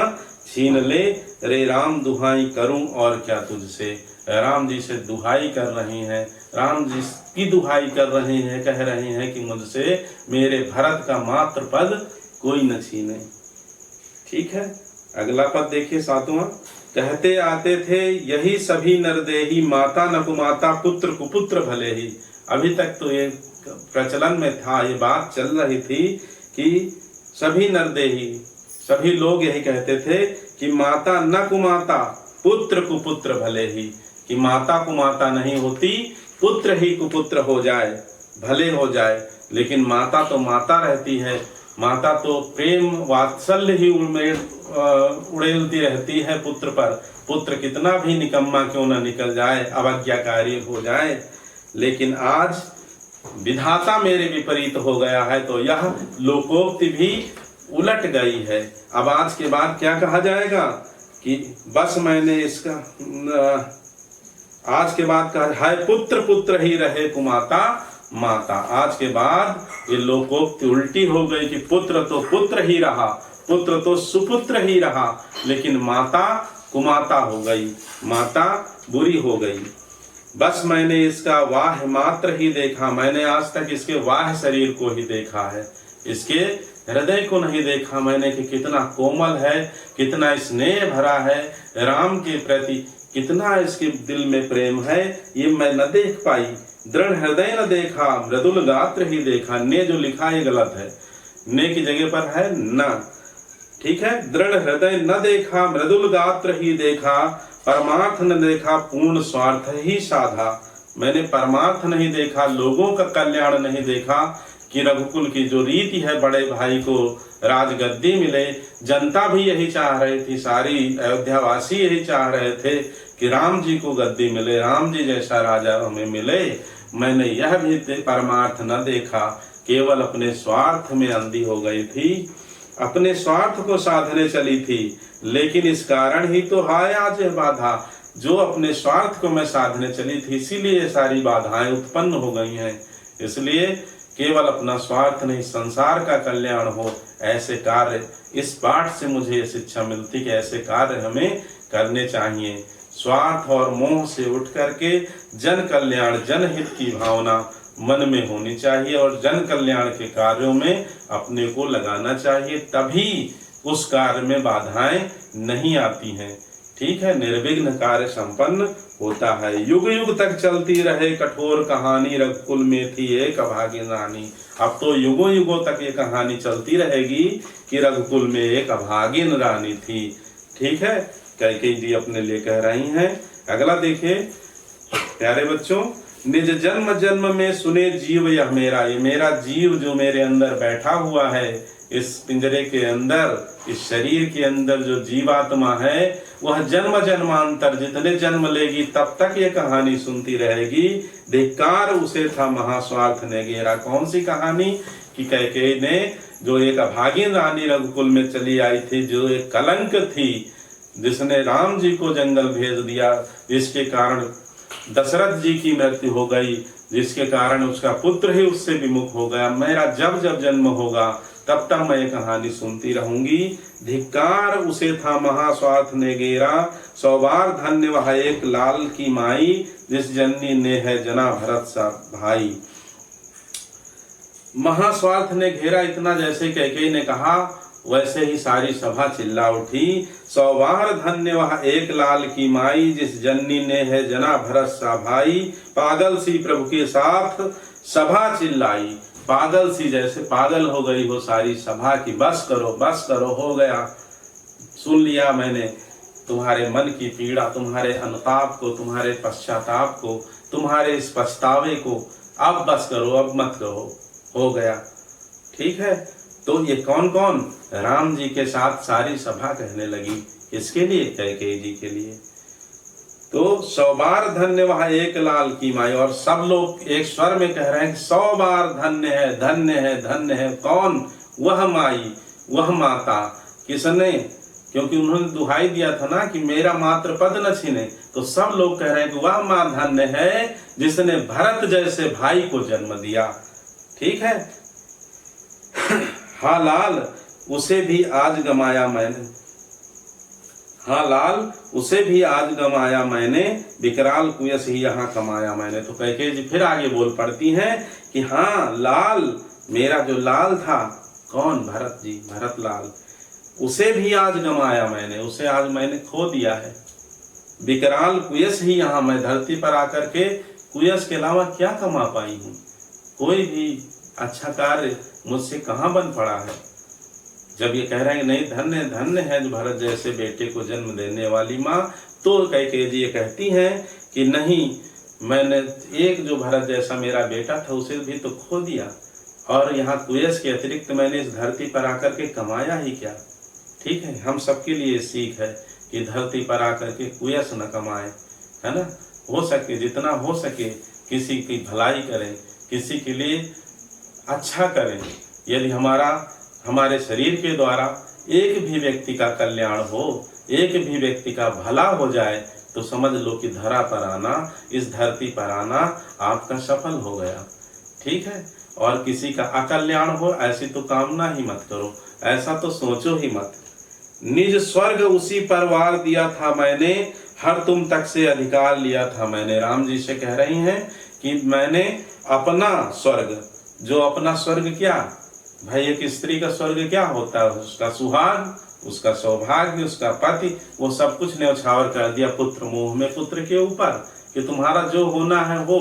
छीन ले। रे राम दुहाई करूं और क्या तुझसे। राम जी से दुहाई कर रही हैं, राम जी की दुहाई कर रहे हैं, कह रहे हैं कि मुझसे मेरे भरत का मात्र पद कोई न छीने। ठीक है, अगला पद देखिए 7वां। कहते आते थे यही सभी नरदेही, माता न कुमाता पुत्र कुपुत्र भले ही। अभी तक तो ये प्रचलन में था, ये बात चल रही थी कि सभी नरदेही, सभी लोग यही कहते थे कि माता न कुमाता पुत्र कुपुत्र भले ही, कि माता कुमाता नहीं होती, पुत्र ही कुपुत्र हो जाए, भले हो जाए। लेकिन माता तो माता रहती है, माता तो प्रेम वात्सल्य ही उड़ेलती रहती है पुत्र पर। पुत्र कितना भी निकम्मा क्यों न निकल जाए, अवज्ञाकारी हो जाए, लेकिन आज विधाता मेरे विपरीत हो गया है, तो यह लोकोक्ति भी उलट गई है। अब आज के बाद क्या कहा जाएगा कि बस मैंने इसका, आज के बाद कहा है पुत्र पुत्र ही रहे कुमाता माता। आज के बाद ये लोकोक्ति उल्टी हो गई कि पुत्र तो पुत्र ही रहा, पुत्र तो सुपुत्र ही रहा, लेकिन माता कुमाता हो गई, माता बुरी हो गई। बस मैंने इसका वाह मात्र ही देखा, मैंने आज तक इसके वाह शरीर को ही देखा है, इसके हृदय को नहीं देखा मैंने कि कितना कोमल है, कितना स्नेह भरा है, राम के प्रति कितना इसके दिल में प्रेम है, ये मैं न देख पाई। दृढ़ हृदय न देखा, मृदुल गात्र ही देखा। ने जो लिखा है गलत है, ने की जगह पर है न, ठीक है। दृढ़ हृदय न देखा, मृदुल गात्र ही देखा, परमार्थ न देखा, पूर्ण स्वार्थ ही साधा। मैंने परमार्थ नहीं देखा, लोगों का कल्याण नहीं देखा कि रघुकुल की जो रीति है बड़े भाई को राजगद्दी मिले। जनता भी यही चाह रही थी, सारी अयोध्यावासी यही चाह रहे थे कि राम जी को गद्दी मिले, राम जी जैसा राजा हमें मिले। मैंने यह भी परमार्थ न देखा, केवल अपने स्वार्थ में अंधी हो गई थी, अपने स्वार्थ को साधने चली थी। लेकिन इस कारण ही तो हाय आज बाधा, जो अपने स्वार्थ को मैं साधने चली थी, इसीलिए सारी बाधाएं उत्पन्न हो गई हैं। इसलिए केवल अपना स्वार्थ नहीं, संसार का कल्याण हो, ऐसे कार्य, इस पाठ से मुझे ये शिक्षा मिलती कि ऐसे कार्य हमें करने चाहिए। स्वार्थ और मोह से उठ करके जन कल्याण, जनहित की भावना मन में होनी चाहिए और जन कल्याण के कार्यों में अपने को लगाना चाहिए, तभी उस कार्य में बाधाएं नहीं आती हैं। ठीक है, निर्विघ्न कार्य संपन्न होता है। युग युग तक चलती रहे कठोर कहानी, रघुकुल में थी एक अभागिन रानी। अब तो युगों युगों तक ये कहानी चलती रहेगी कि रघुकुल में एक अभागिन रानी थी। ठीक है, कैकेयी जी अपने लिए कह रही हैं। अगला देखिए प्यारे बच्चों, निज जन्म जन्म में सुने जीव यह मेरा, ये मेरा जीव जो मेरे अंदर बैठा हुआ है, इस पिंजरे के अंदर, इस शरीर के अंदर जो जीवात्मा है, वह जन्म जन्मांतर जितने जन्म लेगी तब तक ये कहानी सुनती रहेगी। धिक्कार उसे था महास्वार्थ ने घेरा। कौन सी कहानी? कि कैकेयी ने जो एक अभागिन रानी रघुकुल में चली आई थी, जो एक कलंक थी, जिसने राम जी को जंगल भेज दिया, जिसके कारण दशरथ जी की मृत्यु हो गई, जिसके कारण उसका पुत्र ही उससे विमुख हो गया। मेरा जब जब जन्म होगा तब तक मैं ये कहानी सुनती रहूंगी। धिक्कार उसे था महास्वार्थ ने घेरा, 100 बार धन्य वह एक लाल की माई, जिस जननी ने है जना भरत सा भाई। महास्वार्थ ने घेरा, इतना जैसे कैकेयी ने कहा वैसे ही सारी सभा चिल्ला उठी। 100 बार धन्य वह एक लाल की माई, जिस जननी ने है जना भरत सा भाई। पागल सी प्रभु के साथ सभा चिल्लाई, पागल सी जैसे पागल हो गई हो सारी सभा की, बस करो हो गया, सुन लिया मैंने तुम्हारे मन की पीड़ा, तुम्हारे अनुताप को, तुम्हारे पश्चाताप को, तुम्हारे इस पछतावे को, अब बस करो, अब मत कहो, हो गया। ठीक है, तो ये कौन कौन? राम जी के साथ सारी सभा कहने लगी। इसके लिए कैकेयी जी के लिए। तो 100 बार धन्य वह एक लाल की माई, और सब लोग एक स्वर में कह रहे हैं कि 100 बार धन्य है, धन्य है, धन्य है। कौन? वह माई, वह माता। किसने? क्योंकि उन्होंने दुहाई दिया था ना कि मेरा मात्र पद न छीने, तो सब लोग कह रहे हैं कि वह मां धन्य है जिसने भरत जैसे भाई को जन्म दिया। ठीक है। हाँ लाल, उसे भी आज गमाया मैंने, हाँ लाल उसे भी आज गमाया मैंने, विकराल कुयस ही यहाँ कमाया मैंने। तो कैकेयी जी फिर आगे बोल पड़ती हैं कि हाँ लाल, मेरा जो लाल था, कौन? भरत जी, भरत लाल, उसे भी आज गमाया मैंने, उसे आज मैंने खो दिया है। विकराल कुयस ही यहाँ, मैं धरती पर आकर के कुयस के अलावा क्या कमा पाई हूँ? कोई भी अच्छा कार्य मुझसे कहाँ बन पड़ा है। जब ये कह रहे हैं नहीं धन्य धन्य है जो भरत जैसे बेटे को जन्म देने वाली माँ, तो कैकेयी जी ये कहती हैं कि नहीं, मैंने एक जो भरत जैसा मेरा बेटा था उसे भी तो खो दिया, और यहाँ कुयस के अतिरिक्त मैंने इस धरती पर आकर के कमाया ही क्या। ठीक है, हम सबके लिए सीख है कि धरती पर आकर के कुयस न कमाए, है ना। हो सके जितना हो सके किसी की भलाई करें, किसी के लिए अच्छा करें। यदि हमारे शरीर के द्वारा एक भी व्यक्ति का कल्याण हो, एक भी व्यक्ति का भला हो जाए, तो समझ लो कि धरा पर आना, इस धरती पर आना आपका सफल हो गया। ठीक है, और किसी का अकल्याण हो ऐसी तो कामना ही मत करो, ऐसा तो सोचो ही मत। निज स्वर्ग उसी पर वार दिया था मैंने, हर तुम तक से अधिकार लिया था मैंने। राम जी से कह रही हैं कि मैंने अपना स्वर्ग, जो अपना स्वर्ग क्या भाई, एक स्त्री का स्वर्ग क्या होता है, उसका सुहाग, उसका सौभाग्य, उसका पति, वो सब कुछ न्यौछावर कर दिया पुत्र मोह में, पुत्र के ऊपर, कि तुम्हारा जो होना है वो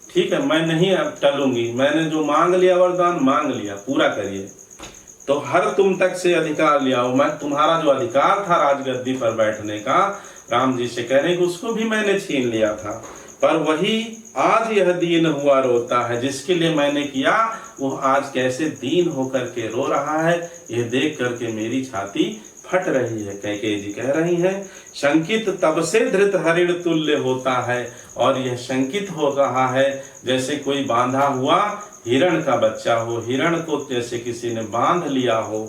ठीक है, मैं नहीं अब टलूंगी, मैंने जो मांग लिया वरदान मांग लिया, पूरा करिए। तो हर तुम तक से अधिकार लिया, मैं तुम्हारा जो अधिकार था राजगद्दी पर बैठने का, राम जी से कह रहे हैं उसको भी मैंने छीन लिया था। पर वही आज यह दीन हुआ रोता है, जिसके लिए मैंने किया वो आज कैसे दीन होकर के रो रहा है, यह देख करके मेरी छाती फट रही है। कैकेयी जी कह रही हैं शंकित तब से धृत हरिण तुल्य होता है, और यह शंकित हो रहा है जैसे कोई बांधा हुआ हिरण का बच्चा हो, हिरण को जैसे किसी ने बांध लिया हो,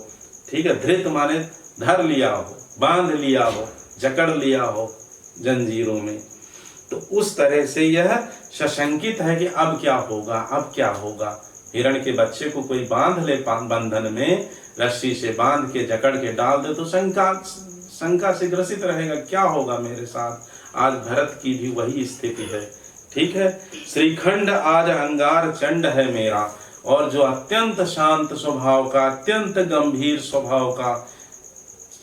ठीक है, धृत माने धर लिया हो, बांध लिया हो, जकड़ लिया हो जंजीरों में, तो उस तरह से यह सशंकित है कि अब क्या होगा, अब क्या होगा। हिरण के बच्चे को कोई बांध ले बंधन में, रस्सी से बांध के जकड़ के डाल दे तो शंका से ग्रसित रहेगा, क्या होगा मेरे साथ। आज भरत की भी वही स्थिति है, ठीक है। श्रीखंड आज अंगार चंड है मेरा, और जो अत्यंत शांत स्वभाव का, अत्यंत गंभीर स्वभाव का,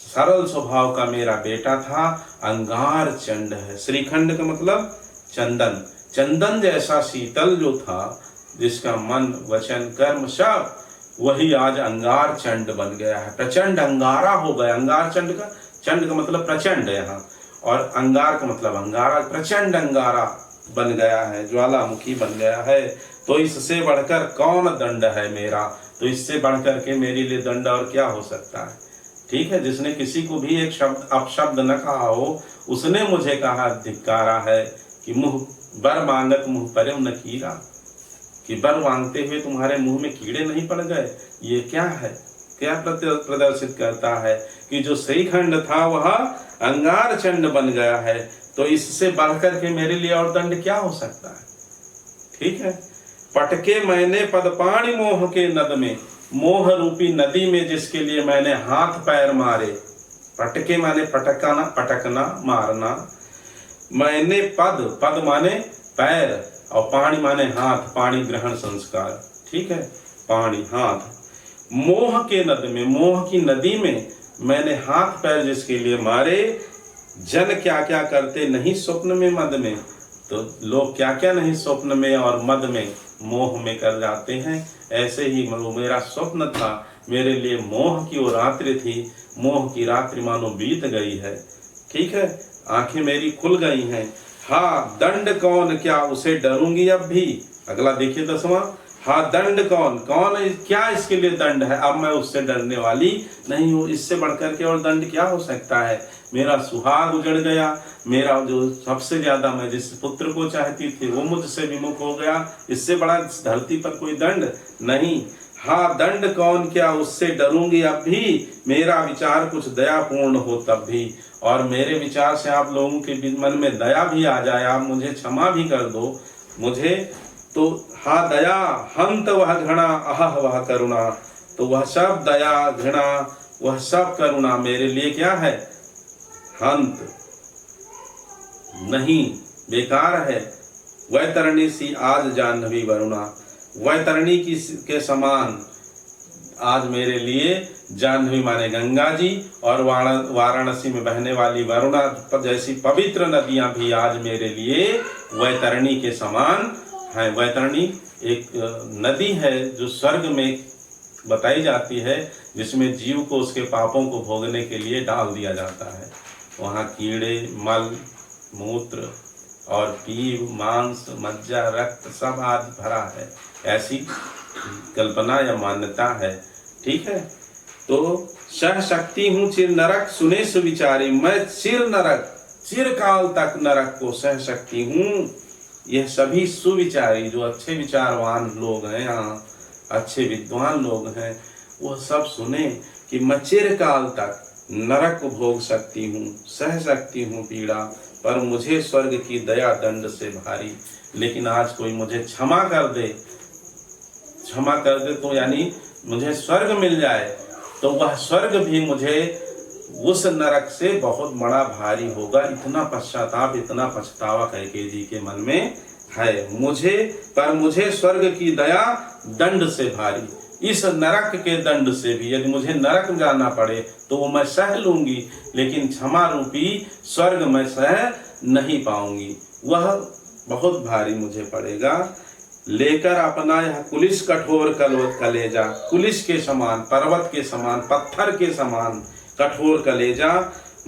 सरल स्वभाव का मेरा बेटा था, अंगार चंड है। श्रीखंड का मतलब चंदन, चंदन जैसा शीतल जो था, जिसका मन वचन कर्म सब, वही आज अंगार चंड बन गया है, प्रचंड अंगारा हो गया। अंगार चंड का मतलब प्रचंड यहाँ, और अंगार का मतलब अंगारा, प्रचंड अंगारा बन गया है, ज्वालामुखी बन गया है। तो इससे बढ़कर कौन दंड है मेरा, तो इससे बढ़कर के मेरे लिए दंड और क्या हो सकता है, ठीक है। जिसने किसी को भी एक शब्द अपशब्द न कहा हो, उसने मुझे कहा धिक्कारा है कि मुंह बर मांगत मुंह पर न कीड़ा, कि बर मांगते हुए तुम्हारे मुंह में कीड़े नहीं पड़ गए। ये क्या है, क्या प्रदर्शित करता है कि जो श्रीखंड था वह अंगार चंड बन गया है, तो इससे बढ़कर के मेरे लिए और दंड क्या हो सकता है, ठीक है। पटके मैंने पदपाणि मोह के नद में, मोह रूपी नदी में जिसके लिए मैंने हाथ पैर मारे, पटके माने पटकना, पटकना मारना, मैंने पद माने पैर, और पाणी माने हाथ, पाणी ग्रहण संस्कार, ठीक है, पाणी हाथ, मोह के नद में, मोह की नदी में मैंने हाथ पैर जिसके लिए मारे। जन क्या क्या करते नहीं स्वप्न में मद में, तो लोग क्या क्या नहीं स्वप्न में और मद में, मोह में कर जाते हैं। ऐसे ही मेरा स्वप्न था, मेरे लिए मोह की वो रात्रि थी, मोह की रात्रि मानो बीत गई है, ठीक है, आंखें मेरी खुल गई हैं। हाँ दंड कौन क्या उसे डरूंगी अब भी। अगला देखिए 10वां, हाँ दंड कौन, क्या इसके लिए दंड है, अब मैं उससे डरने वाली नहीं हूँ। इससे बढ़कर के और दंड क्या हो सकता है। मेरा सुहाग उजड़ गया, मेरा जो सबसे ज्यादा मैं जिस पुत्र को चाहती थी वो मुझसे विमुख हो गया, इससे बड़ा धरती पर कोई दंड नहीं। हाँ दंड कौन क्या उससे डरूंगी अब भी, मेरा विचार कुछ दयापूर्ण हो तब भी, और मेरे विचार से आप लोगों के मन में दया भी आ जाए, आप मुझे क्षमा भी कर दो मुझे, तो हा दया हंत वह घृणा अह वह करुणा, तो वह सब दया घृणा वह सब करुणा मेरे लिए क्या है, हंत नहीं, बेकार है। वैतरणी सी आज जाह्नवी वरुणा, वैतरणी की के समान आज मेरे लिए जाह्नवी माने गंगा जी, और वाराणसी में बहने वाली वरुणा जैसी पवित्र नदियां भी आज मेरे लिए वैतरणी के समान है। वैतरणी एक नदी है जो स्वर्ग में बताई जाती है, जिसमें जीव को उसके पापों को भोगने के लिए डाल दिया जाता है। वहाँ कीड़े, मल, मूत्र और पीव, मांस, मज्जा, रक्त सब आज भरा है, ऐसी कल्पना या मान्यता है, ठीक है। तो सह शक्ति हूँ चिर नरक सुने सुविचारी, मैं चिर नरक, चिरकाल तक नरक को सह शक्ति हूँ। यह सभी सुविचारी जो अच्छे विचारवान लोग हैं, यहाँ अच्छे विद्वान लोग हैं, वो सब सुने कि मैं चिरकाल तक नरक को भोग सकती हूँ, सह सकती हूँ पीड़ा, पर मुझे स्वर्ग की दया दंड से भारी। लेकिन आज कोई मुझे क्षमा कर दे, क्षमा कर दे तो यानी मुझे स्वर्ग मिल जाए, तो वह स्वर्ग भी मुझे उस नरक से बहुत बड़ा भारी होगा। इतना पश्चाताप, इतना पछतावा कैकेयी जी के मन में है। मुझे स्वर्ग की दया दंड से भारी, इस नरक के दंड से भी यदि मुझे नरक जाना पड़े तो वो मैं सह लूंगी, लेकिन क्षमा रूपी स्वर्ग मैं सह नहीं पाऊंगी, वह बहुत भारी मुझे पड़ेगा। लेकर अपना यह कुलिस कठोर कलेजा, कुलिस के समान, पर्वत के समान, पत्थर के समान कठोर कलेजा,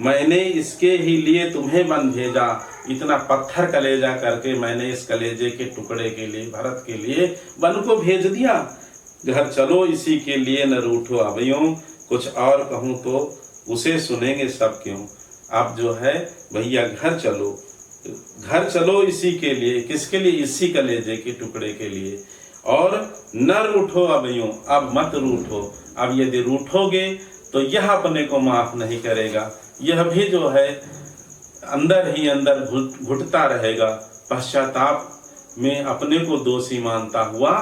मैंने इसके ही लिए तुम्हें मन भेजा। इतना पत्थर कलेजा करके मैंने इस कलेजे के टुकड़े के लिए, भरत के लिए वन को भेज दिया। घर चलो इसी के लिए न रूठो अभयों, कुछ और कहूँ तो उसे सुनेंगे सब क्यों। अब जो है भैया घर चलो इसी के लिए, किसके लिए? इसी कलेजे के टुकड़े के लिए। और न रूठो अभयों, अब मत रूठो। अब यदि रूठोगे तो यह अपने को माफ नहीं करेगा, यह भी जो है अंदर ही अंदर घुटता रहेगा, पश्चाताप में अपने को दोषी मानता हुआ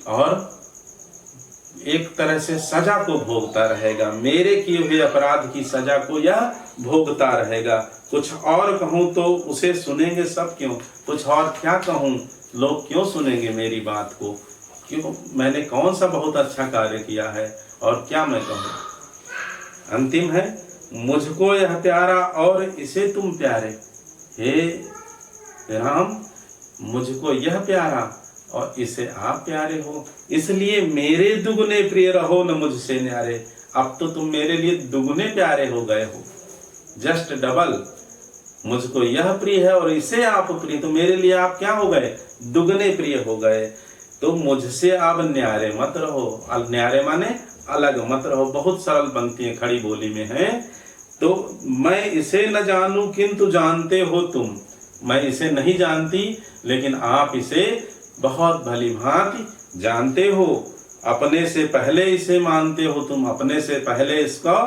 और एक तरह से सजा को भोगता रहेगा। मेरे किए हुए अपराध की सजा को यह भोगता रहेगा। कुछ और कहूँ तो उसे सुनेंगे सब क्यों, कुछ और क्या कहूँ, लोग क्यों सुनेंगे मेरी बात को, क्यों, मैंने कौन सा बहुत अच्छा कार्य किया है और क्या मैं कहूँ। अंतिम है, मुझको यह प्यारा और इसे तुम प्यारे। हे राम, मुझको यह प्यारा और इसे आप प्यारे हो, इसलिए मेरे दुगने प्रिय रहो न मुझसे न्यारे। अब तो तुम मेरे लिए दुगने प्यारे हो गए हो, जस्ट डबल। मुझको यह प्रिय है और इसे आप प्रिय, तो मेरे लिए आप क्या हो गए? दुगने प्रिय हो गए। तो मुझसे आप न्यारे मत रहो। न्यारे माने अलग मत रहो। बहुत सरल पंक्तियां खड़ी बोली में हैं। तो मैं इसे न जानूं किंतु जानते हो तुम, मैं इसे नहीं जानती लेकिन आप इसे बहुत भली भांति जानते हो। अपने से पहले इसे मानते हो तुम, अपने से पहले इसका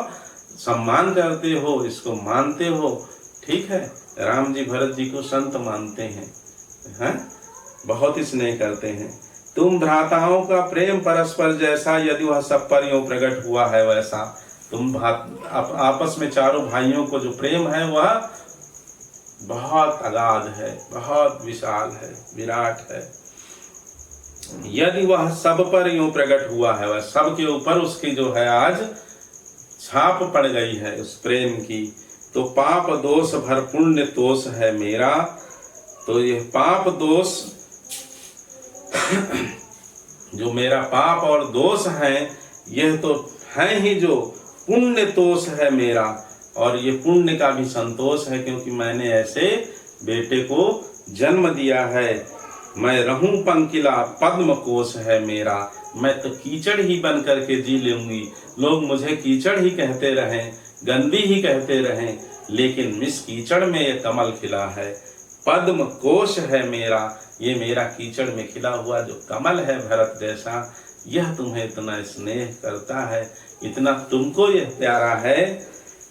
सम्मान करते हो, इसको मानते हो। ठीक है, राम जी भरत जी को संत मानते हैं, बहुत स्नेह करते हैं। तुम भ्राताओं का प्रेम परस्पर जैसा, यदि वह सब पर यूं प्रकट हुआ है वैसा। तुम आपस में चारों भाइयों को जो प्रेम है वह बहुत अगाध है, बहुत विशाल है, विराट है। यदि वह सब पर यूं प्रकट हुआ है, वह सब के ऊपर उसकी जो है आज छाप पड़ गई है उस प्रेम की। तो पाप दोष भर पुण्य तोष है मेरा। तो यह पाप दोष जो मेरा पाप और दोष है, यह तो है ही जो पुण्य तोष है मेरा। और ये पुण्य का भी संतोष है, क्योंकि मैंने ऐसे बेटे को जन्म दिया है। मैं रहूं पंकिला पद्म कोश है मेरा। मैं तो कीचड़ ही बन करके जी लूंगी। लोग मुझे कीचड़ ही कहते रहें, गंदी ही कहते रहें, लेकिन इस कीचड़ में ये कमल खिला है। पद्म कोश है मेरा, ये मेरा कीचड़ में खिला हुआ जो कमल है भरत जैसा, यह तुम्हें इतना स्नेह करता है, इतना तुमको यह प्यारा है।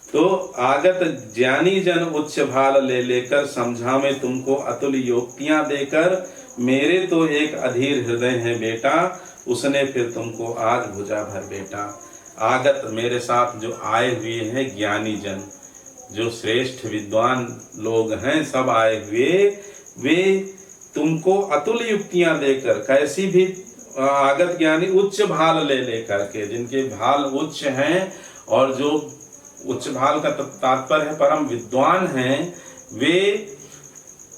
तो आगत ज्ञानी जन उच्च भाल ले लेकर समझावे तुमको अतुल योक्तियां देकर। मेरे तो एक अधीर हृदय है बेटा, उसने फिर तुमको आज भुजा भर बेटा। आगत मेरे साथ जो आए हुए हैं ज्ञानी जन, जो श्रेष्ठ विद्वान लोग हैं, सब आए हुए, वे तुमको अतुल युक्तियां देकर, कैसी भी आगत ज्ञानी उच्च भाल ले लेकर के, जिनके भाल उच्च हैं और जो उच्च भाल का तात्पर्य है परम विद्वान हैं, वे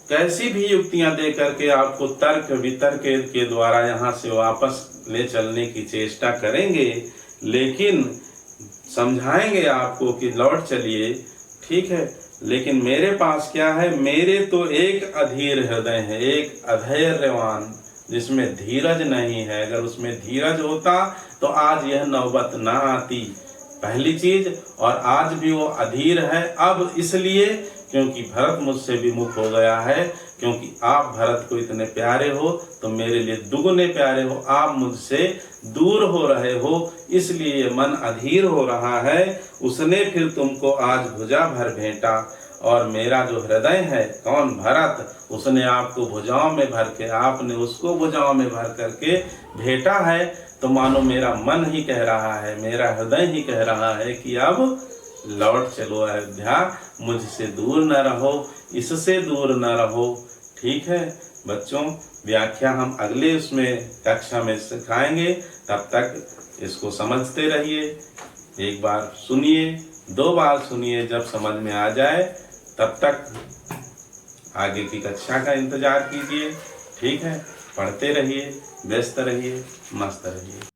कैसी भी युक्तियां दे करके आपको तर्क वितर्क के द्वारा यहाँ से वापस ले चलने की चेष्टा करेंगे, लेकिन समझाएंगे आपको कि लौट चलिए, ठीक है। लेकिन मेरे पास क्या है? मेरे तो एक अधीर हृदय है, एक अधैर्यवान, जिसमें धीरज नहीं है। अगर उसमें धीरज होता तो आज यह नौबत ना आती, पहली चीज। और आज भी वो अधीर है, अब इसलिए क्योंकि भरत मुझसे विमुख हो गया है। क्योंकि आप भरत को इतने प्यारे हो तो मेरे लिए दुगने प्यारे हो, आप मुझसे दूर हो रहे हो, इसलिए ये मन अधीर हो रहा है। उसने फिर तुमको आज भुजा भर भेंटा। और मेरा जो हृदय है, कौन? भरत, उसने आपको भुजाओं में भर के, आपने उसको भुजाओं में भर करके भेंटा है। तो मानो मेरा मन ही कह रहा है, मेरा हृदय ही कह रहा है कि अब लौट चलो अयोध्या, मुझसे दूर न रहो, इससे दूर न रहो। ठीक है बच्चों, व्याख्या हम अगले उसमें कक्षा में सिखाएंगे, तब तक इसको समझते रहिए। एक बार सुनिए, 2 बार सुनिए, जब समझ में आ जाए तब तक आगे की कक्षा का इंतजार कीजिए। ठीक है, पढ़ते रहिए, व्यस्त रहिए, मस्त रहिए।